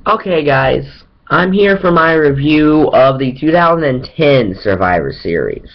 Okay guys, I'm here for my review of the 2010 Survivor Series.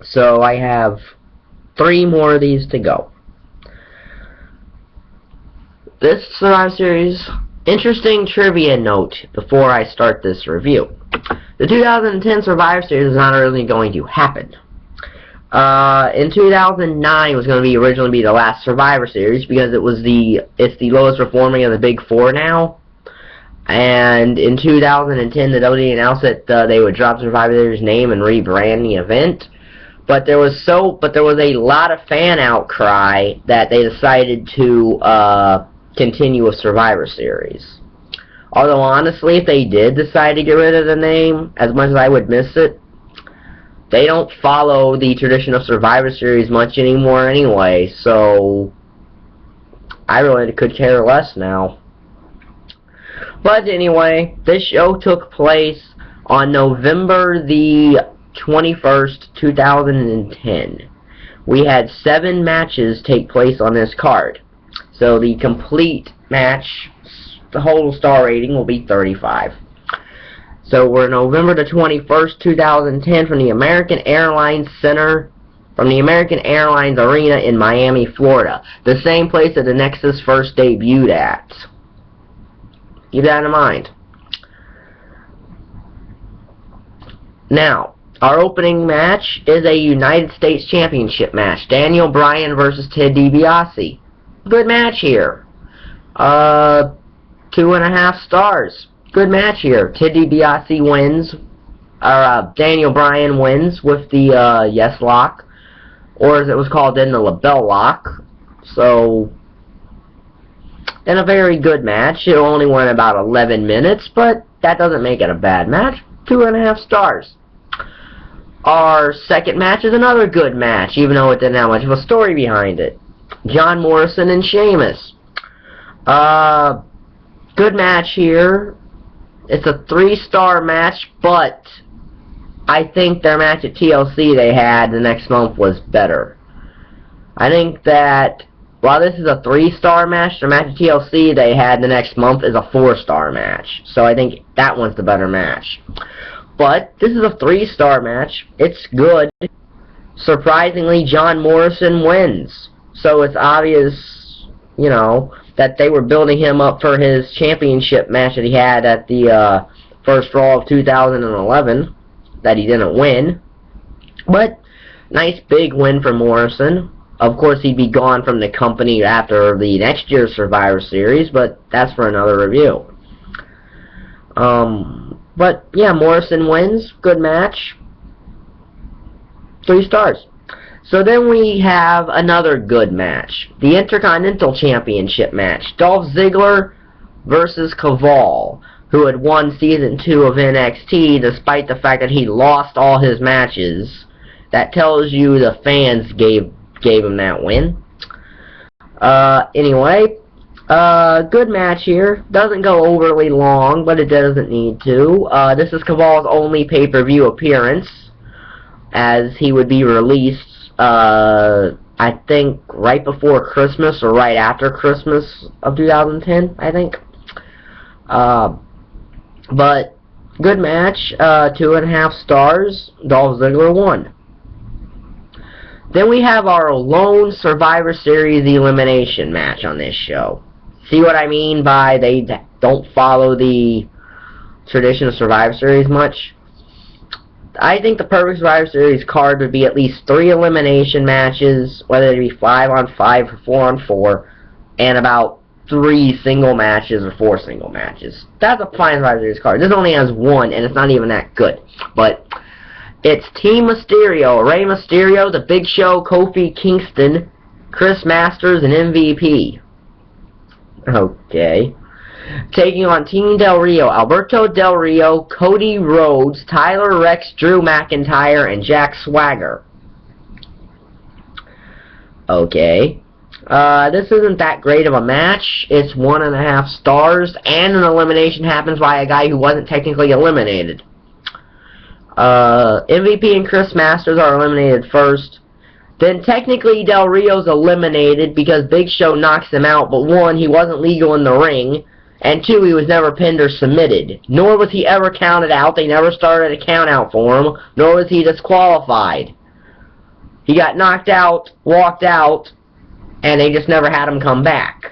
So I have 3 more of these to go. This Survivor Series, interesting trivia note before I start this review. The 2010 Survivor Series is not really going to happen. In 2009 was going to originally be the last Survivor Series because it's the lowest performing of the Big Four now. And in 2010, the WWE announced that they would drop Survivor Series name and rebrand the event. But there was a lot of fan outcry that they decided to continue with Survivor Series. Although honestly, if they did decide to get rid of the name, as much as I would miss it, they don't follow the tradition of Survivor Series much anymore anyway. So I really could care less now. But anyway, this show took place on November the 21st, 2010. We had 7 matches take place on this card. So the complete match, the whole star rating will be 35. So we're November the 21st, 2010 from the American Airlines Center, from the American Airlines Arena in Miami, Florida. The same place that the Nexus first debuted at. Keep that in mind. Now, our opening match is a United States Championship match. Daniel Bryan versus Ted DiBiase. Good match here. 2.5 stars. Good match here. Ted DiBiase wins. Daniel Bryan wins with the yes lock. Or as it was called then, the LaBelle lock. So, in a very good match. It only went about 11 minutes, but that doesn't make it a bad match. 2.5 stars. Our second match is another good match, even though it didn't have much of a story behind it. John Morrison and Sheamus. Good match here. It's a 3-star match, but I think their match at TLC they had the next month was better. I think that while this is a 3-star match, the match at TLC they had the next month is a 4-star match. So I think that one's the better match. But this is a 3-star match. It's good. Surprisingly, John Morrison wins. So it's obvious, you know, that they were building him up for his championship match that he had at the first Raw of 2011 that he didn't win. But nice big win for Morrison. Of course, he'd be gone from the company after the next year's Survivor Series, but that's for another review. But, yeah, Morrison wins. Good match. 3 stars. So then we have another good match. The Intercontinental Championship match. Dolph Ziggler versus Kaval, who had won Season 2 of NXT despite the fact that he lost all his matches. That tells you the fans gave him that win. Anyway, good match here. Doesn't go overly long, but it doesn't need to. This is Kaval's only pay-per-view appearance, as he would be released, I think, right before Christmas or right after Christmas of 2010, I think. But, good match. 2.5 stars. Dolph Ziggler won. Then we have our lone Survivor Series elimination match on this show. See what I mean by they don't follow the tradition of Survivor Series much? I think the perfect Survivor Series card would be at least 3 elimination matches, whether it be 5-on-5 or 4-on-4, and about 3 single matches or 4 single matches. That's a fine Survivor Series card. This only has 1, and it's not even that good. But it's Team Mysterio, Rey Mysterio, The Big Show, Kofi, Kingston, Chris Masters, and MVP. Okay. Taking on Team Del Rio, Alberto Del Rio, Cody Rhodes, Tyler Reks, Drew McIntyre, and Jack Swagger. Okay. This isn't that great of a match. It's 1.5 stars, and an elimination happens by a guy who wasn't technically eliminated. MVP and Chris Masters are eliminated first. Then technically Del Rio's eliminated because Big Show knocks him out, but 1, he wasn't legal in the ring, And 2, he was never pinned or submitted. Nor was he ever counted out. They never started a count out for him. Nor was he disqualified. He got knocked out, walked out, and they just never had him come back.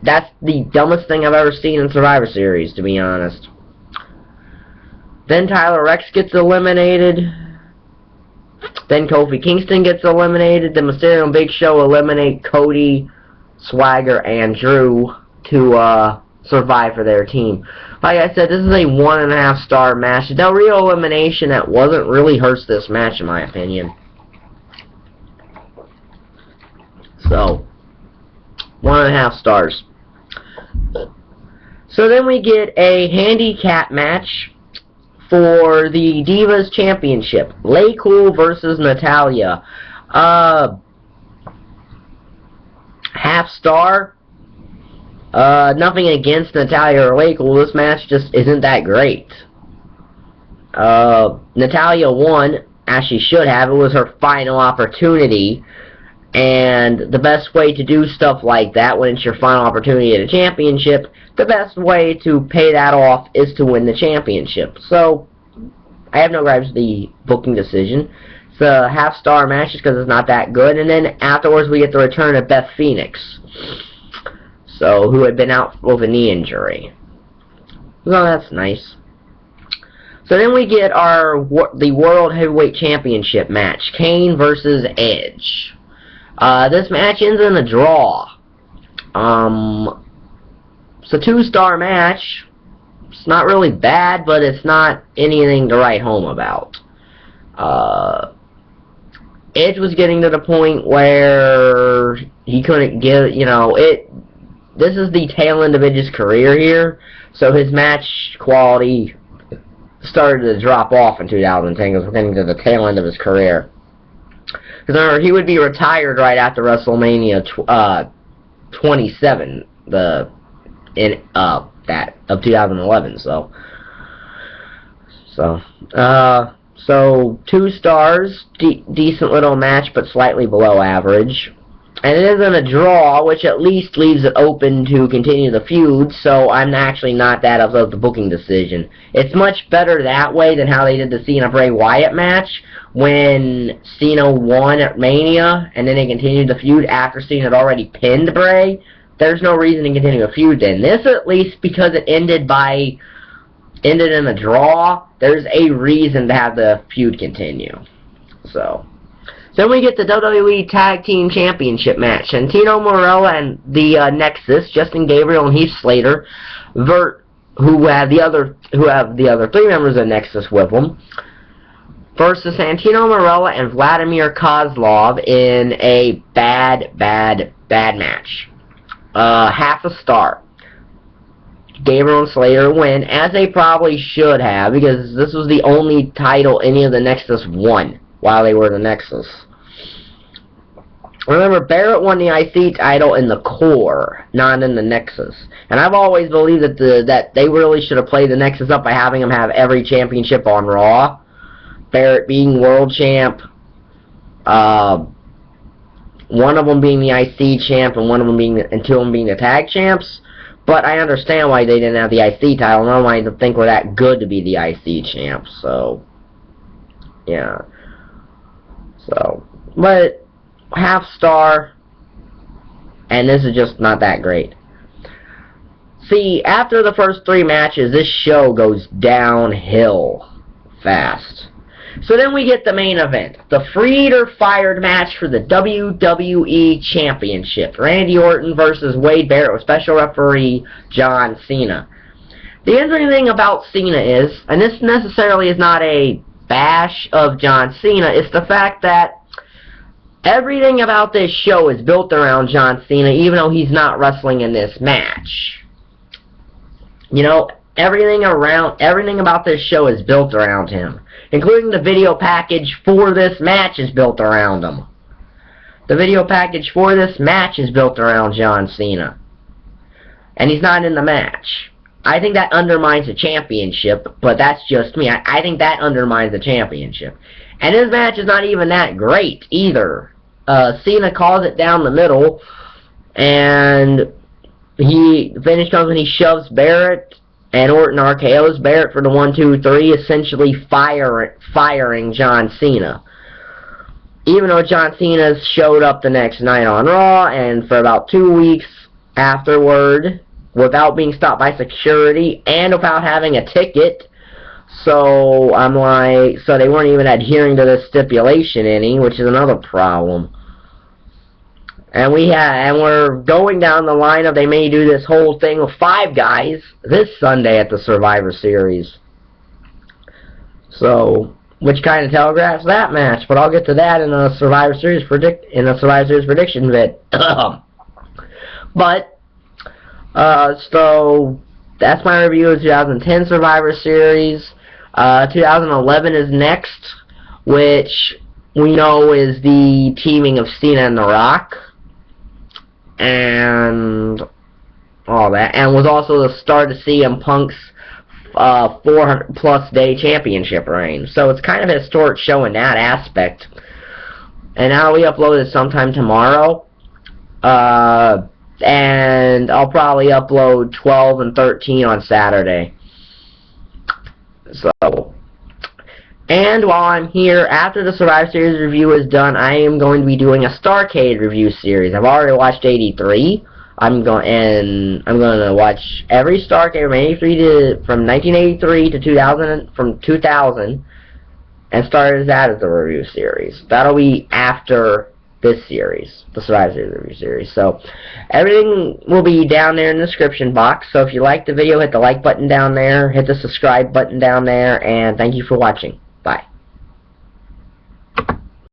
That's the dumbest thing I've ever seen in Survivor Series, to be honest. Then Tyler Reks gets eliminated. Then Kofi Kingston gets eliminated. Then Mysterio and Big Show eliminate Cody, Swagger, and Drew to survive for their team. Like I said, this is a 1.5 star match. Del Rio elimination that wasn't really hurts this match, in my opinion. So, 1.5 stars. So then we get a handicap match for the Divas Championship. Laycool versus Natayla. Half star. Nothing against Natayla or Laycool. This match just isn't that great. Natayla won, as she should have. It was her final opportunity. And the best way to do stuff like that, when it's your final opportunity at a championship, the best way to pay that off is to win the championship. So, I have no gripes with the booking decision. It's a half-star match just because it's not that good. And then afterwards, we get the return of Beth Phoenix, so who had been out with a knee injury. So that's nice. So then we get the World Heavyweight Championship match, Kane versus Edge. This match ends in a draw. It's a 2-star match. It's not really bad, but it's not anything to write home about. Edge was getting to the point where he couldn't get, this is the tail end of Edge's career here, so his match quality started to drop off in 2010 because we're getting to the tail end of his career. Because remember, he would be retired right after WrestleMania 27, of 2011. So 2 stars, decent little match, but slightly below average. And it is in a draw, which at least leaves it open to continue the feud, so I'm actually not that upset with the booking decision. It's much better that way than how they did the Cena-Bray Wyatt match, when Cena won at Mania, and then they continued the feud after Cena had already pinned Bray. There's no reason to continue a feud then. This, at least, because it ended in a draw, there's a reason to have the feud continue. So then we get the WWE Tag Team Championship match. Santino Marella and the Nexus, Justin Gabriel and Heath Slater, who have the other 3 members of Nexus with them, versus Santino Marella and Vladimir Kozlov in a bad match. Half a star. Gabriel and Slater win, as they probably should have, because this was the only title any of the Nexus won while they were the Nexus. Remember, Barrett won the IC title in the core, not in the Nexus. And I've always believed that they really should have played the Nexus up by having them have every championship on Raw. Barrett being world champ, one of them being the IC champ, and 2 of them being the tag champs. But I understand why they didn't have the IC title. None of them I didn't think were that good to be the IC champs. So, yeah. So, but half star, and this is just not that great. See, after the first 3 matches, this show goes downhill fast. So then we get the main event, the Freed or Fired match for the WWE Championship. Randy Orton versus Wade Barrett with special referee John Cena. The interesting thing about Cena is, and this necessarily is not a bash of John Cena, it's the fact that everything about this show is built around John Cena, even though he's not wrestling in this match. Everything about this show is built around him. Including the video package for this match is built around him. The video package for this match is built around John Cena. And he's not in the match. I think that undermines the championship, but that's just me. I think that undermines the championship. And his match is not even that great either. Cena calls it down the middle, and the finish comes when he shoves Barrett, and Orton RKO's Barrett for the 1, 2, 3, essentially firing John Cena. Even though John Cena showed up the next night on Raw, and for about 2 weeks afterward, without being stopped by security, and without having a ticket. So, I'm like, so they weren't even adhering to the stipulation any, which is another problem. And we're going down the line of they may do this whole thing with 5 guys this Sunday at the Survivor Series. So, which kind of telegraphs that match, but I'll get to that in a Survivor Series prediction bit. But so that's my review of 2010 Survivor Series. 2011 is next, which we know is the teaming of Cena and The Rock, and all that, and was also the start of CM Punk's 400+ day championship reign. So it's kind of a historic show in that aspect. And now we upload it sometime tomorrow. And I'll probably upload 12 and 13 on Saturday. So, and while I'm here, after the Survivor Series review is done, I am going to be doing a Starrcade review series. I've already watched 83. I'm going to watch every Starrcade from 1983 to 2000, from 2000, and start that as a review series. That'll be after this series, the Survivor Series review series. So, everything will be down there in the description box. So if you liked the video, hit the like button down there, hit the subscribe button down there, and thank you for watching.